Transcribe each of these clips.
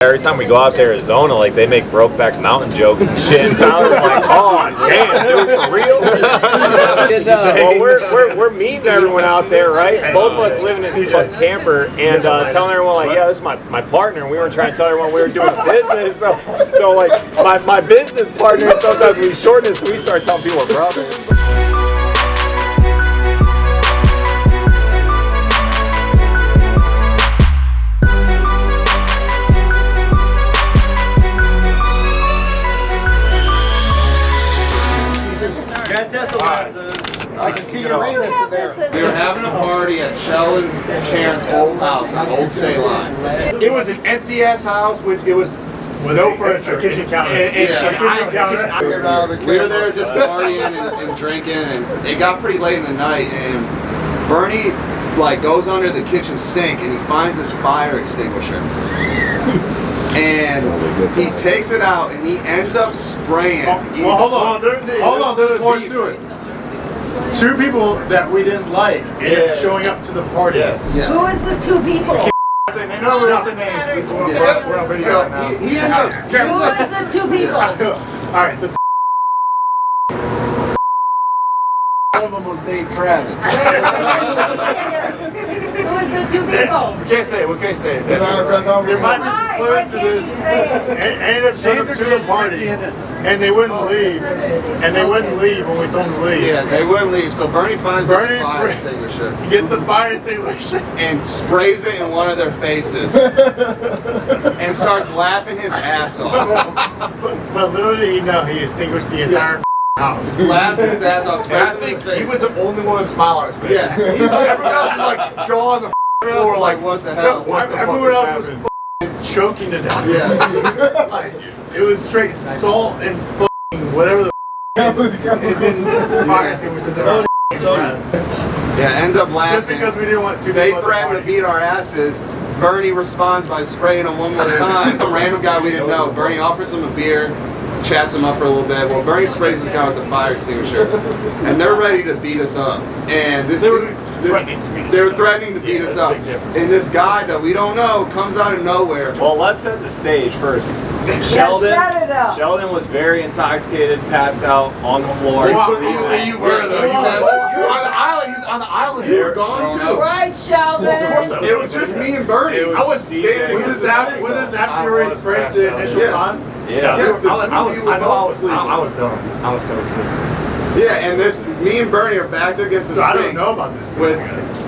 Every time we go out to Arizona, like they make Brokeback Mountain jokes and shit. And Tyler's like, "Oh damn, dude, for real?" Well, we're meeting everyone out there, right? Both of us living in a fucking camper and telling everyone like, "Yeah, this is my partner." And we weren't trying to tell everyone we were doing business. So like my business partner, sometimes we shorten it, so we start telling people we're brothers. I can see Uranus in there. We were having a party at Sheldon's parents' old house on Old State Line. It was an empty ass house with no furniture, a kitchen counter. We were there just partying and drinking, and it got pretty late in the night. And Bernie like goes under the kitchen sink and he finds this fire extinguisher. And he takes it out and he ends up spraying. Well, hold on. There's more to it. Two people that we didn't like ended up showing up to the party. Yes. Who is the two people? He ends up. Who is the two people? Alright, so one of them was named Travis. Who is the two people? we can't say it. There might be some clues to this. Ended up showing up to the party, and they wouldn't leave. And they wouldn't leave when we told them to leave. Yeah, they wouldn't leave. So Bernie finds this fire extinguisher. He gets the fire extinguisher and sprays it in one of their faces and starts laughing his ass off. But little did he know, he extinguished the entire house. Laughing his ass off. He was the only one to smile on his face. Yeah. He's like, everyone else was like jaw on the floor, like what the hell? everyone else was choking to death. Yeah. Like, it was straight salt and whatever the is in fire extinguishers in our breath. Yeah, ends up laughing. Just because we didn't want to. They threatened to beat our asses. Bernie responds by spraying them one more time. A random guy we didn't know. Bernie offers him a beer, chats him up for a little bit. Well, Bernie sprays this guy with the fire extinguisher, and they're ready to beat us up. And this they were threatening to beat us up. And this guy that we don't know comes out of nowhere. Well, let's set the stage first. Sheldon was very intoxicated, passed out on the floor. You were though. You were on the island. He was on the island. You were gone too. Right, Sheldon. It was just me and Bernie. I was staying with his after you already sprayed the initial time. Yeah. I was done. I was totally asleep. Yeah, and me and Bernie are back there against the sink. I don't know about this. With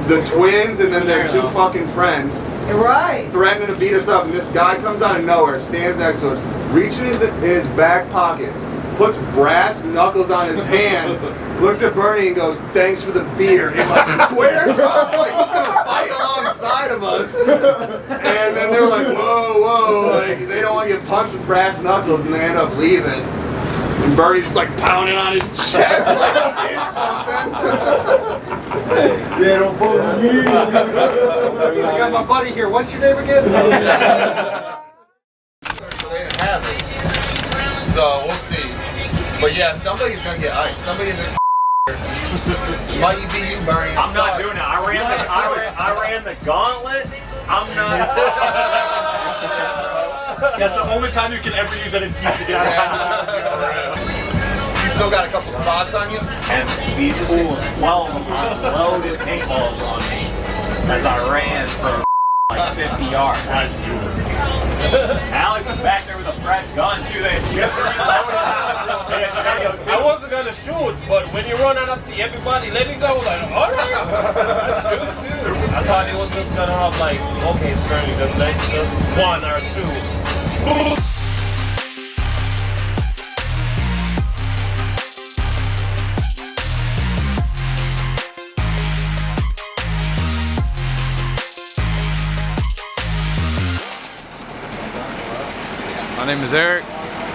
the twins and then their two fucking friends. Right. Threatening to beat us up, and this guy comes out of nowhere, stands next to us, reaches in his back pocket, puts brass knuckles on his hand, looks at Bernie and goes, "Thanks for the beer," and like squares up, like he's gonna fight alongside of us. And then they're like, whoa, like they don't want to get punched with brass knuckles, and they end up leaving. And Bernie's like pounding on his chest like he did something. Yeah, don't fuck with me. I got my buddy here. What's your name again? So they didn't have it. So we'll see. But yeah, somebody's gonna get iced. Somebody in this might be you, Bernie. I'm not doing it. I ran the gauntlet. I'm not. That's the only time you can ever use that excuse to get out of You still got a couple spots on you? And these 12 loaded paintballs on me as I ran for like 50 yards. Alex is back there with a fresh gun too. I wasn't gonna shoot, but when you run and I see everybody letting go, like, alright, shoot. I thought it was just gonna have like, okay, it's turning just one or two. My name is Eric,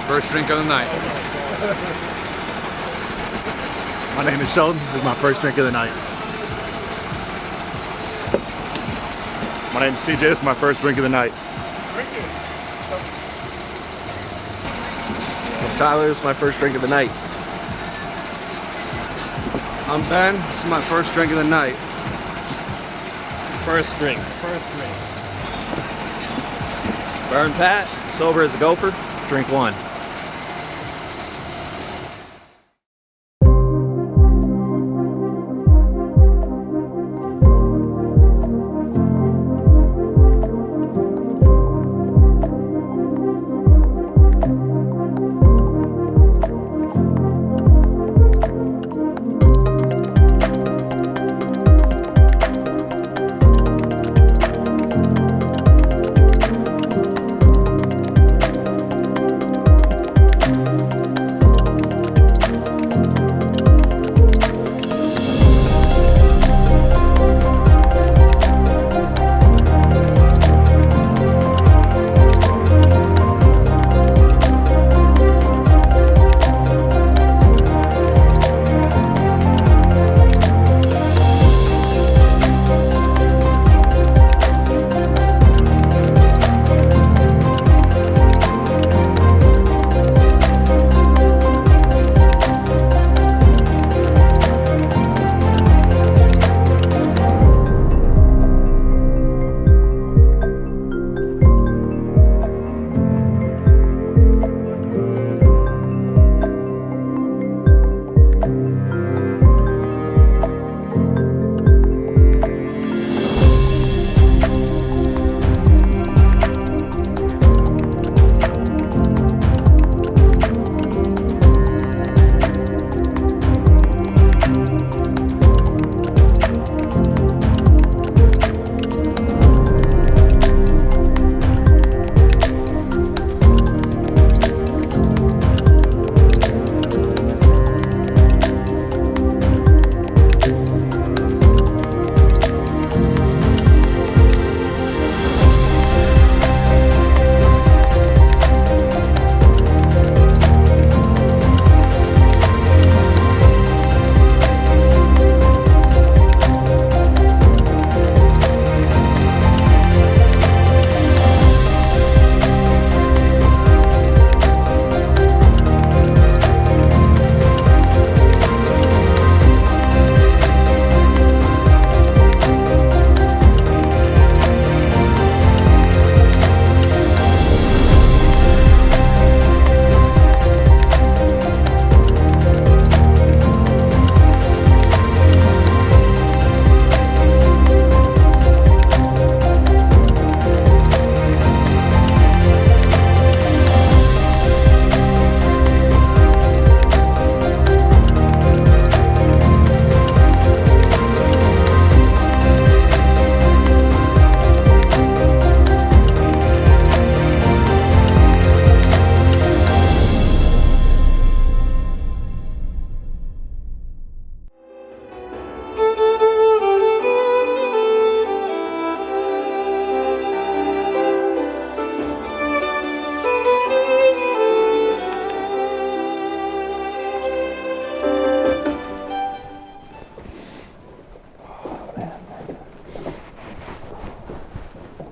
first drink of the night. My name is Sheldon. This is my first drink of the night. My name is CJ. This is my first drink of the night. I'm Tyler. This is my first drink of the night. I'm Ben. This is my first drink of the night. First drink. Burn Pat, sober as a gopher, drink one.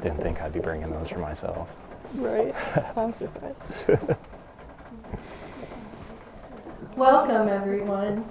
Didn't think I'd be bringing those for myself. Right. I'm surprised. Welcome, everyone.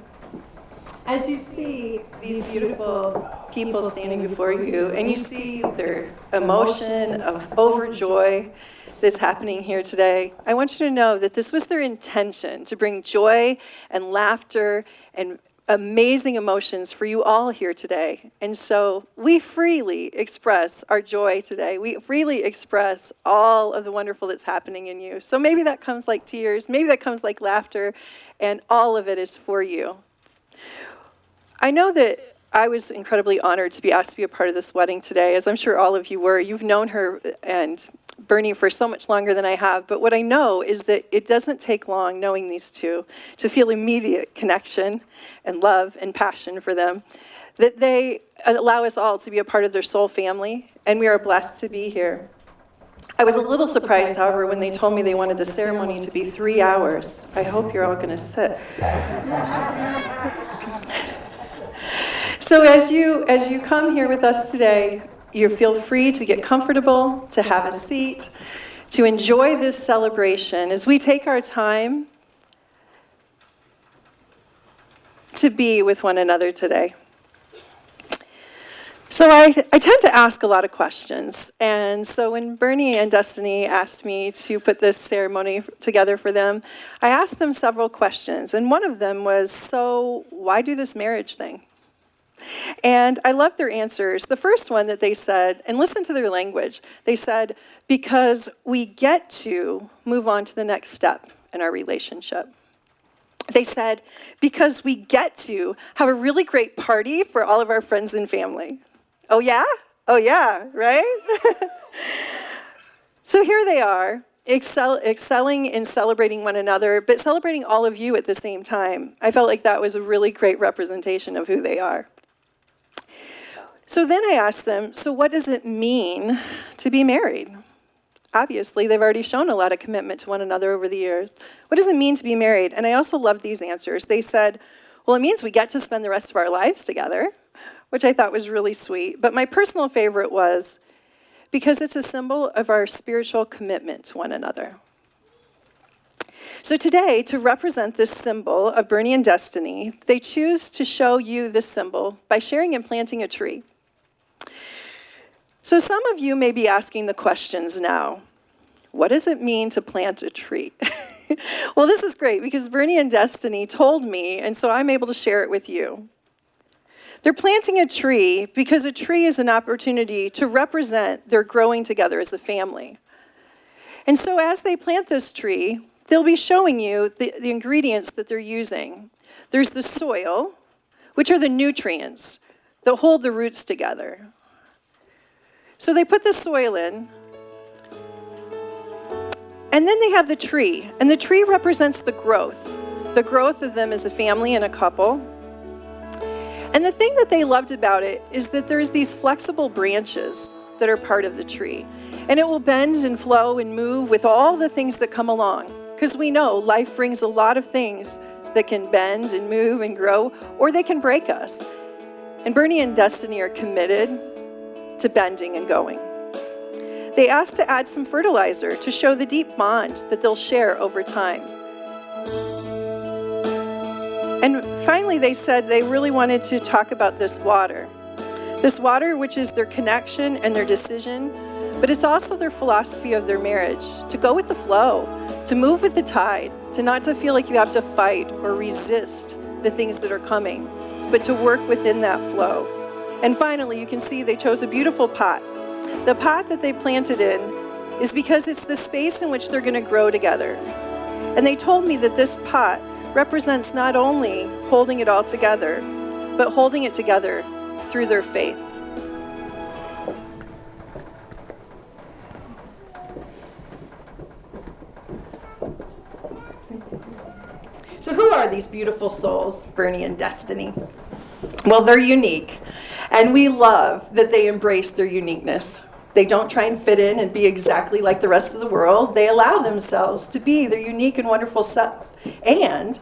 As you see these beautiful people standing before you, and you see their emotion of overjoy that's happening here today, I want you to know that this was their intention, to bring joy and laughter and amazing emotions for you all here today. And so we freely express our joy today. We freely express all of the wonderful that's happening in you. So maybe that comes like tears, maybe that comes like laughter, and all of it is for you. I know that I was incredibly honored to be asked to be a part of this wedding today, as I'm sure all of you were. You've known her and Bernie for so much longer than I have, but what I know is that it doesn't take long knowing these two to feel immediate connection and love and passion for them, that they allow us all to be a part of their soul family, and we are blessed to be here. I was a little surprised, however, when they told me they wanted the ceremony to be 3 hours. I hope you're all going to sit. So as you come here with us today, you feel free to get comfortable, to have a seat, to enjoy this celebration as we take our time to be with one another today. So I tend to ask a lot of questions. And so when Bernie and Destiny asked me to put this ceremony together for them, I asked them several questions. And one of them was, so why do this marriage thing? And I loved their answers. The first one that they said, and listen to their language, they said, because we get to move on to the next step in our relationship. They said, because we get to have a really great party for all of our friends and family. Oh yeah? Oh yeah, right? So here they are, excelling in celebrating one another, but celebrating all of you at the same time. I felt like that was a really great representation of who they are. So then I asked them, so what does it mean to be married? Obviously, they've already shown a lot of commitment to one another over the years. What does it mean to be married? And I also loved these answers. They said, well, it means we get to spend the rest of our lives together, which I thought was really sweet. But my personal favorite was, because it's a symbol of our spiritual commitment to one another. So today, to represent this symbol of Bernie and Destiny, they choose to show you this symbol by sharing and planting a tree. So some of you may be asking the questions now. What does it mean to plant a tree? Well, this is great because Bernie and Destiny told me, and so I'm able to share it with you. They're planting a tree because a tree is an opportunity to represent their growing together as a family. And so as they plant this tree, they'll be showing you the ingredients that they're using. There's the soil, which are the nutrients that hold the roots together. So they put the soil in, and then they have the tree. And the tree represents the growth of them as a family and a couple. And the thing that they loved about it is that there's these flexible branches that are part of the tree. And it will bend and flow and move with all the things that come along. Because we know life brings a lot of things that can bend and move and grow, or they can break us. And Bernie and Destiny are committed to bending and going. They asked to add some fertilizer to show the deep bond that they'll share over time. And finally, they said they really wanted to talk about this water. This water, which is their connection and their decision, but it's also their philosophy of their marriage, to go with the flow, to move with the tide, to not to feel like you have to fight or resist the things that are coming, but to work within that flow. And finally, you can see they chose a beautiful pot. The pot that they planted in is because it's the space in which they're going to grow together. And they told me that this pot represents not only holding it all together, but holding it together through their faith. So who are these beautiful souls, Bernie and Destiny? Well, they're unique, and we love that they embrace their uniqueness. They don't try and fit in and be exactly like the rest of the world. They allow themselves to be their unique and wonderful self, and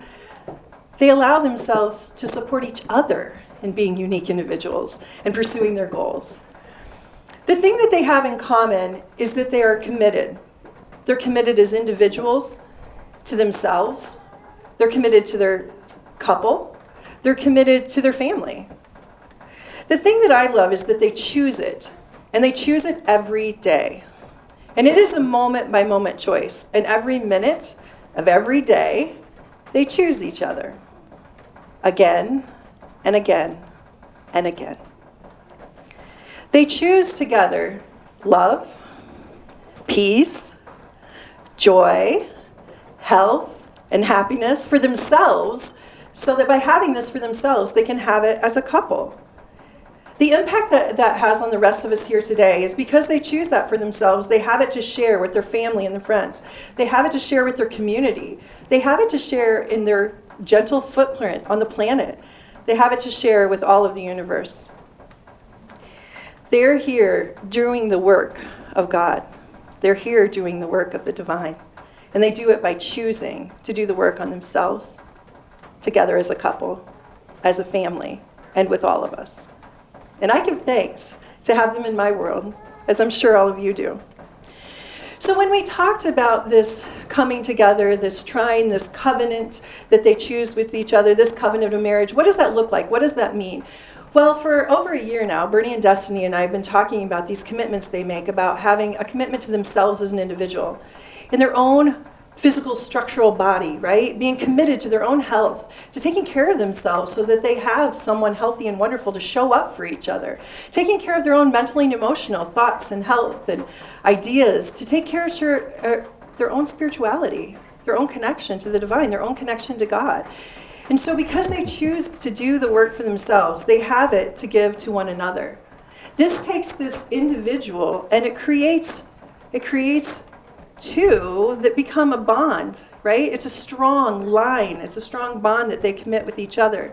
they allow themselves to support each other in being unique individuals and pursuing their goals. The thing that they have in common is that they are committed. They're committed as individuals to themselves. They're committed to their couple. They're committed to their family. The thing that I love is that they choose it, and they choose it every day. And it is a moment-by-moment choice. And every minute of every day, they choose each other again and again and again. They choose together love, peace, joy, health, and happiness for themselves, so that by having this for themselves, they can have it as a couple. The impact that has on the rest of us here today is because they choose that for themselves, they have it to share with their family and their friends. They have it to share with their community. They have it to share in their gentle footprint on the planet. They have it to share with all of the universe. They're here doing the work of God. They're here doing the work of the divine. And they do it by choosing to do the work on themselves, together as a couple, as a family, and with all of us. And I give thanks to have them in my world, as I'm sure all of you do. So when we talked about this coming together, this trine, this covenant that they choose with each other, this covenant of marriage, what does that look like? What does that mean? Well, for over a year now, Bernie and Destiny and I have been talking about these commitments they make about having a commitment to themselves as an individual in their own physical structural body, right? Being committed to their own health, to taking care of themselves so that they have someone healthy and wonderful to show up for each other, taking care of their own mentally and emotional thoughts and health and ideas, to take care of their own spirituality, their own connection to the divine, their own connection to God. And so because they choose to do the work for themselves, they have it to give to one another. This takes this individual and it creates two that become a bond, right? It's a strong line. It's a strong bond that they commit with each other.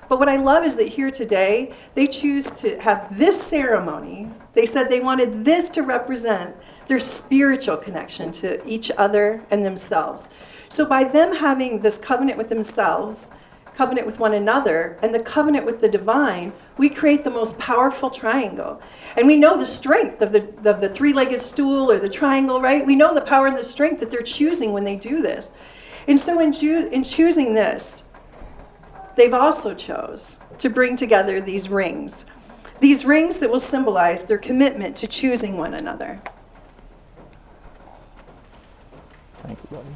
But what I love is that here today, they choose to have this ceremony. They said they wanted this to represent their spiritual connection to each other and themselves. So by them having this covenant with themselves, covenant with one another, and the covenant with the divine, we create the most powerful triangle. And we know the strength of the three-legged stool or the triangle, right? We know the power and the strength that they're choosing when they do this. And so in choosing this, they've also chose to bring together these rings that will symbolize their commitment to choosing one another. Thank you, buddy.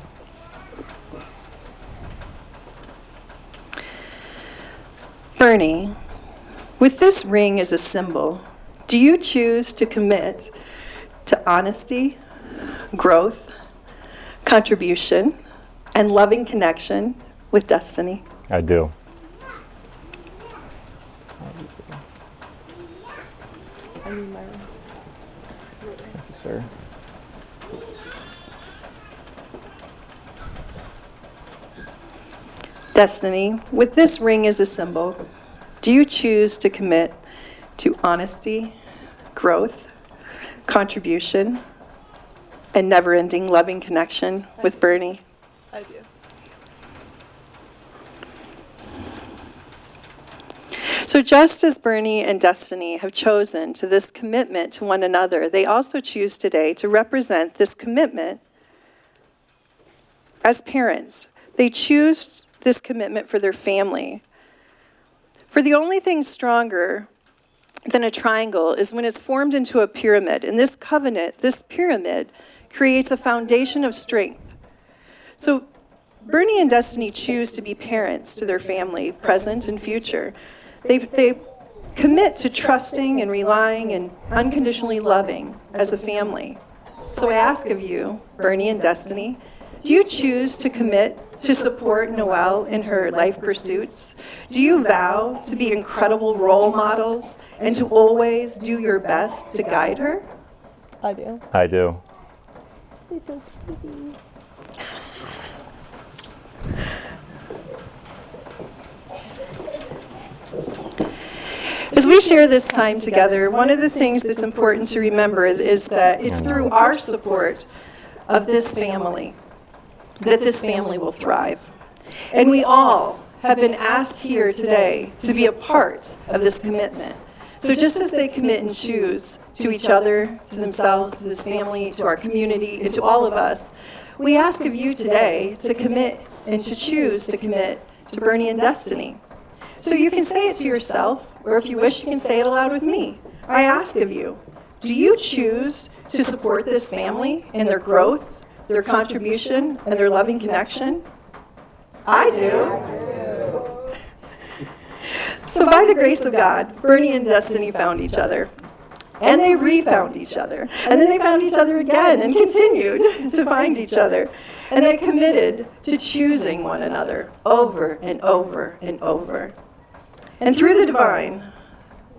Bernie, with this ring as a symbol, do you choose to commit to honesty, growth, contribution, and loving connection with Destiny? I do. I need my ring. Thank you, sir. Destiny, with this ring as a symbol, do you choose to commit to honesty, growth, contribution, and never-ending loving connection with Bernie? I do. So just as Bernie and Destiny have chosen to this commitment to one another, they also choose today to represent this commitment as parents. They choose this commitment for their family. For the only thing stronger than a triangle is when it's formed into a pyramid. And this covenant, this pyramid, creates a foundation of strength. So Bernie and Destiny choose to be parents to their family, present and future. They commit to trusting and relying and unconditionally loving as a family. So I ask of you, Bernie and Destiny, do you choose to commit to support Noelle in her life pursuits? Do you vow to be incredible role models and to always do your best to guide her? I do. I do. As we share this time together, one of the things that's important to remember is that it's through our support of this family that this family will thrive. And we all have been asked here today to be a part of this commitment. So just as they commit and choose to each other, to themselves, to this family, to our community, and to all of us, we ask of you today to commit and to choose to commit to Bernie and Destiny. So you can say it to yourself, or if you wish, you can say it aloud with me. I ask of you, do you choose to support this family in their growth, their contribution, and their loving connection? I do. So by the grace of God, Bernie and Destiny found each other. And they re-found each other. And then they found each other again and continued to find each other. And they committed to choosing one another over and over and over. And through the divine,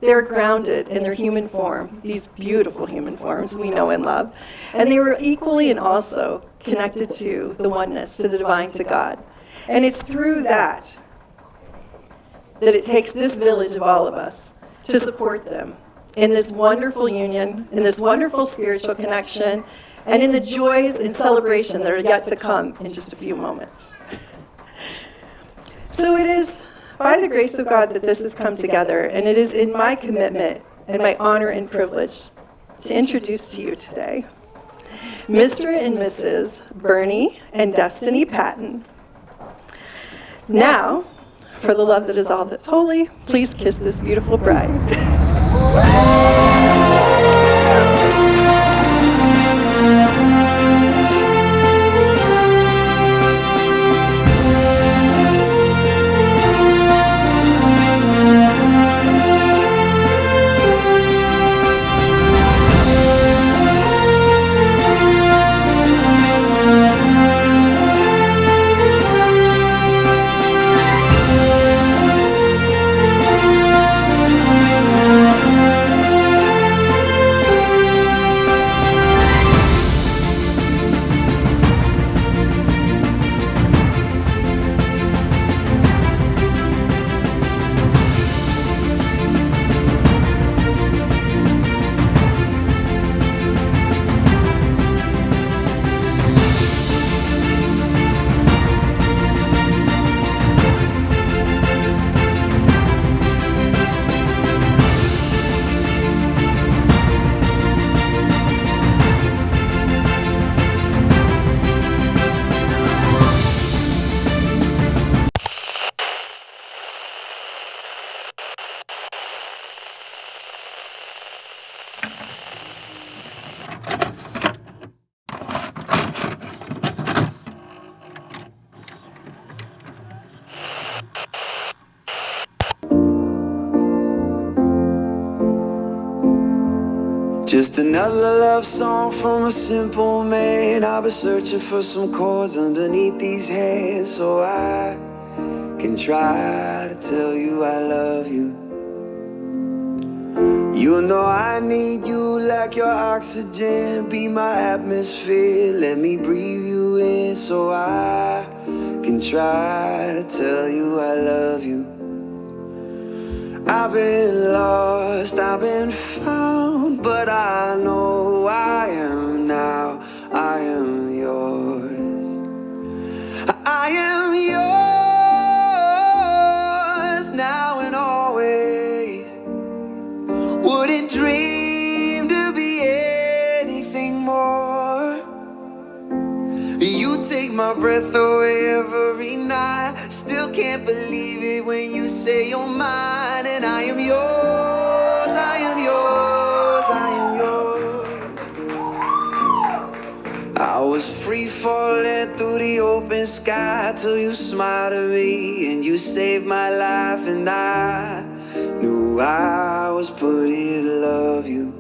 they're grounded in their human form, these beautiful human forms we know and love. And they were equally and also connected to the oneness, to the divine, to God. And it's through that it takes this village of all of us to support them in this wonderful union, in this wonderful spiritual connection, and in the joys and celebration that are yet to come in just a few moments. So it is by the grace of God that this has come together, and it is in my commitment and my honor and privilege to introduce to you today Mr. and Mrs. Bernie and Destiny Patton. Now, For the love that is all that's holy, please kiss this beautiful bride. Just another love song from a simple man. I've been searching for some chords underneath these hands, so I can try to tell you I love you. You know I need you like your oxygen. Be my atmosphere, let me breathe you in, so I can try to tell you I love you. I've been lost, I've been found, but I know I am now. I am yours. I am yours now and always. Wouldn't dream to be anything more. You take my breath away every night. Still can't believe it when you say you're mine. And I am yours, I am yours, I am yours. I was free falling through the open sky till you smiled at me and you saved my life. And I knew I was put here to love you.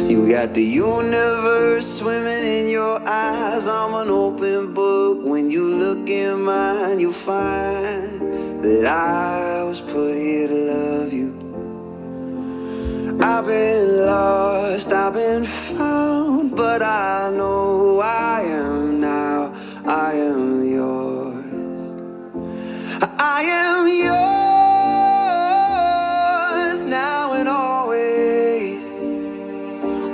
You got the universe swimming in your eyes. I'm an open book. When you look in mine, you'll find that I was put here to love you. I've been lost, I've been found, but I know I am now. I am yours. I am yours now and always.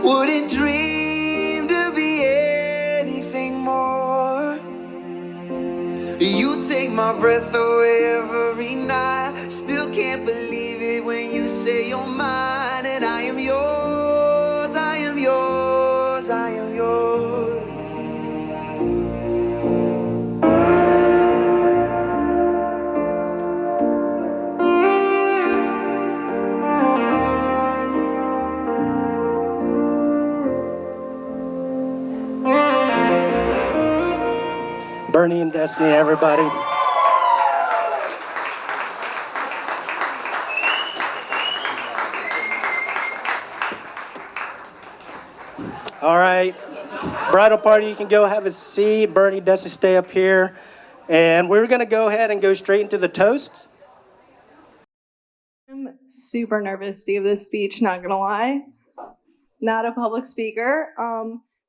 Wouldn't dream to be anything more. You take my breath away every night. Still can't believe it when you say you're mine. And I am yours, I am yours, I am yours. Bernie and Destiny, everybody. All right, bridal party, you can go have a seat. Bernie, Destiny, stay up here. And we're gonna go ahead and go straight into the toast. I'm super nervous to give this speech, not gonna lie. Not a public speaker.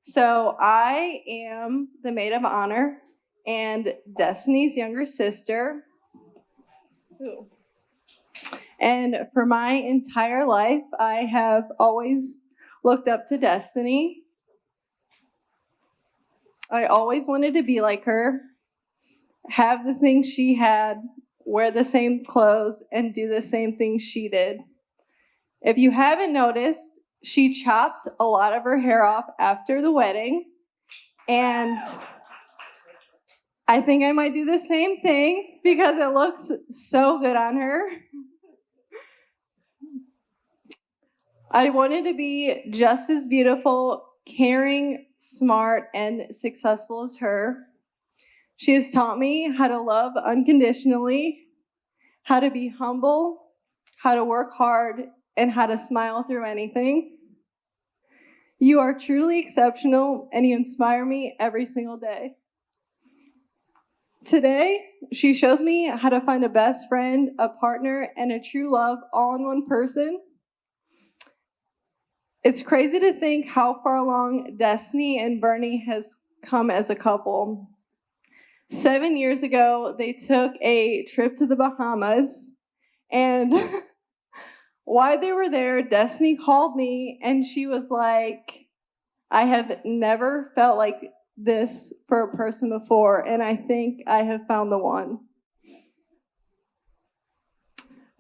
So I am the maid of honor and Destiny's younger sister. Ooh. And for my entire life, I have always looked up to Destiny. I always wanted to be like her, have the things she had, wear the same clothes, and do the same things she did. If you haven't noticed, she chopped a lot of her hair off after the wedding, and I think I might do the same thing because it looks so good on her. I wanted to be just as beautiful, caring, smart, and successful as her. She has taught me how to love unconditionally, how to be humble, how to work hard, and how to smile through anything. You are truly exceptional, and you inspire me every single day. Today, she shows me how to find a best friend, a partner, and a true love all in one person. It's crazy to think how far along Destiny and Bernie has come as a couple. 7 years ago, they took a trip to the Bahamas, and while they were there, Destiny called me, and she was like, I have never felt like this for a person before, and I think I have found the one.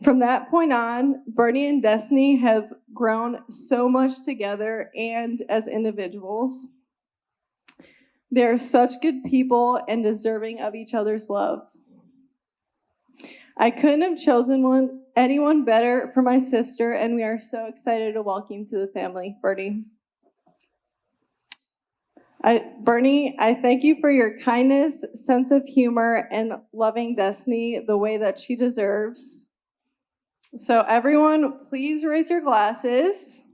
From that point on, Bernie and Destiny have grown so much together and as individuals. They're such good people and deserving of each other's love. I couldn't have chosen anyone better for my sister, and we are so excited to welcome you to the family, Bernie. Bernie, I thank you for your kindness, sense of humor, and loving Destiny the way that she deserves. So everyone, please raise your glasses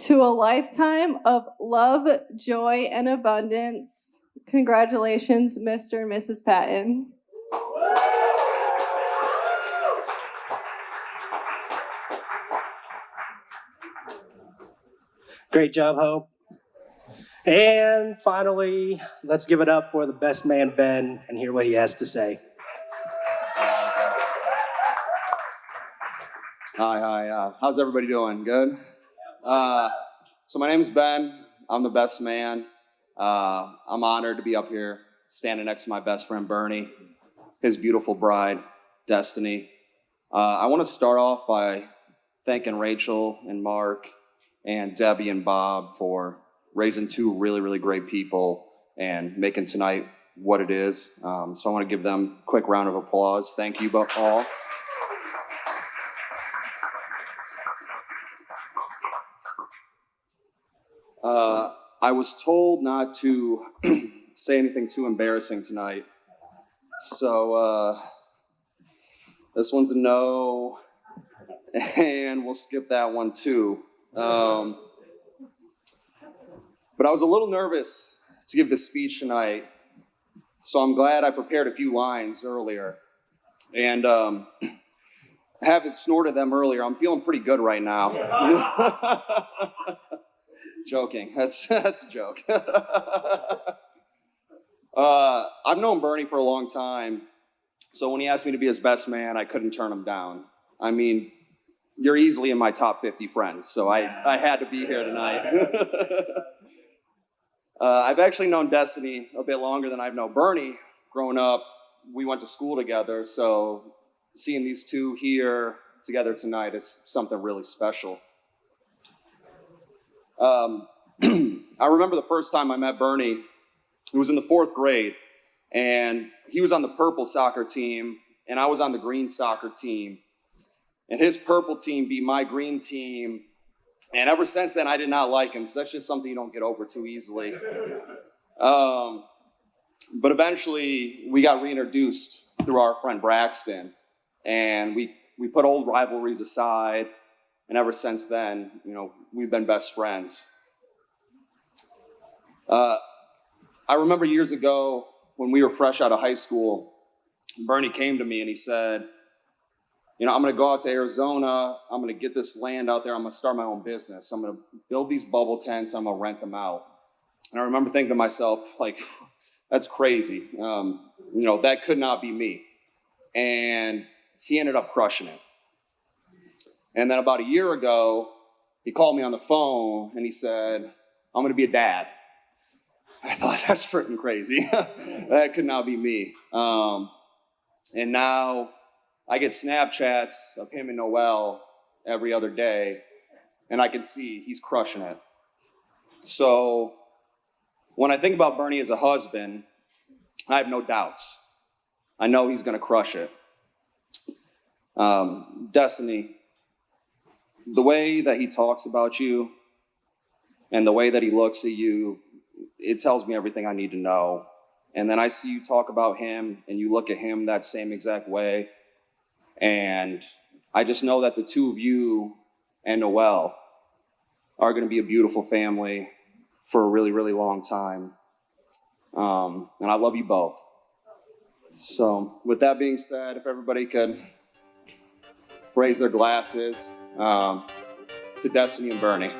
to a lifetime of love, joy, and abundance. Congratulations, Mr. and Mrs. Patton. Great job, Hope. And finally, let's give it up for the best man, Ben, and hear what he has to say. Hi. How's everybody doing? Good? So my name is Ben. I'm the best man. I'm honored to be up here standing next to my best friend, Bernie, his beautiful bride, Destiny. I want to start off by thanking Rachel and Mark and Debbie and Bob for raising two really, really great people and making tonight what it is. So I want to give them a quick round of applause. Thank you all. I was told not to say anything too embarrassing tonight. So this one's a no, and we'll skip that one too. But I was a little nervous to give this speech tonight, so I'm glad I prepared a few lines earlier. And having snorted them earlier, I'm feeling pretty good right now. Joking, that's a joke. I've known Bernie for a long time, so when he asked me to be his best man, I couldn't turn him down. I mean, you're easily in my top 50 friends, so I had to be here tonight. I've actually known Destiny a bit longer than I've known Bernie. Growing up, we went to school together, so seeing these two here together tonight is something really special. I remember the first time I met Bernie. It was in the 4th grade, and he was on the purple soccer team, and I was on the green soccer team. And his purple team beat my green team, and ever since then, I did not like him, because that's just something you don't get over too easily. But eventually, we got reintroduced through our friend Braxton, and we put old rivalries aside, and ever since then, we've been best friends. I remember years ago when we were fresh out of high school, Bernie came to me and he said, I'm going to go out to Arizona. I'm going to get this land out there. I'm going to start my own business. I'm going to build these bubble tents. I'm going to rent them out. And I remember thinking to myself, that's crazy. That could not be me. And he ended up crushing it. And then about a year ago, he called me on the phone and he said, I'm going to be a dad. I thought, that's freaking crazy. That could not be me. And now I get Snapchats of him and Noelle every other day, and I can see he's crushing it. So When I think about Bernie as a husband, I have no doubts. I know he's going to crush it. Destiny, the way that he talks about you and the way that he looks at you, it tells me everything I need to know. And then I see you talk about him and you look at him that same exact way. And I just know that the two of you and Noelle are going to be a beautiful family for a really, really long time. And I love you both. So with that being said, if everybody could raise their glasses to Destiny and Bernie.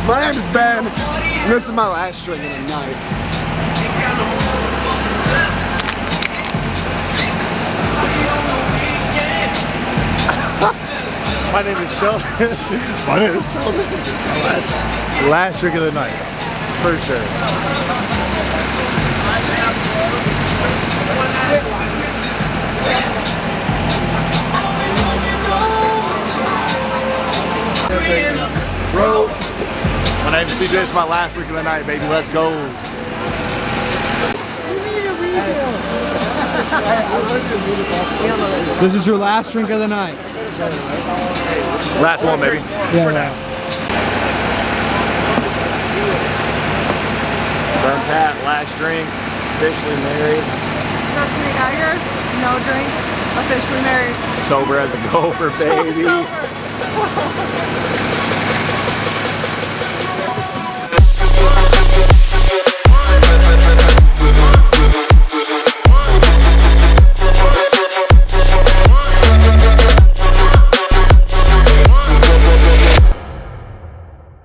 My name is Ben, and this is my last drink of the night. My name is Sheldon. My name is Sheldon. Last drink of the night, for sure. Bro, my name is CJ. It's my last drink of the night, baby. Let's go. This is your last drink of the night. Last one, baby. Yeah, right. Burn Pat, last drink, officially married. Destiny Geiger, no drinks, officially married. Sober as a gopher, baby.